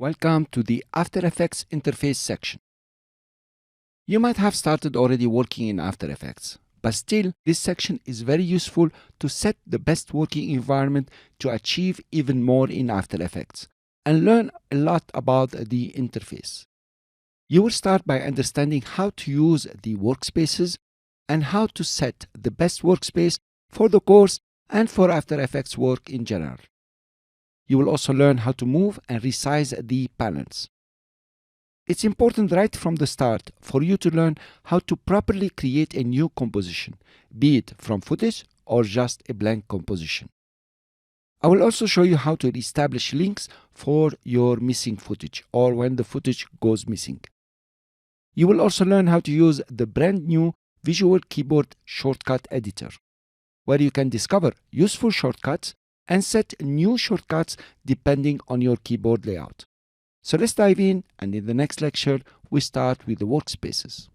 Welcome to the After Effects interface section. You might have started already working in After Effects, but still this section is very useful to set the best working environment to achieve even more in After Effects and learn a lot about the interface. You will start by understanding how to use the workspaces and how to set the best workspace for the course and for After Effects work in general. You will also learn how to move and resize the panels. It's important right from the start for you to learn how to properly create a new composition, be it from footage or just a blank composition. I will also show you how to establish links for your missing footage or when the footage goes missing. You will also learn how to use the brand new Visual Keyboard Shortcut Editor, where you can discover useful shortcuts and set new shortcuts depending on your keyboard layout. So let's dive in, and in the next lecture, we start with the workspaces.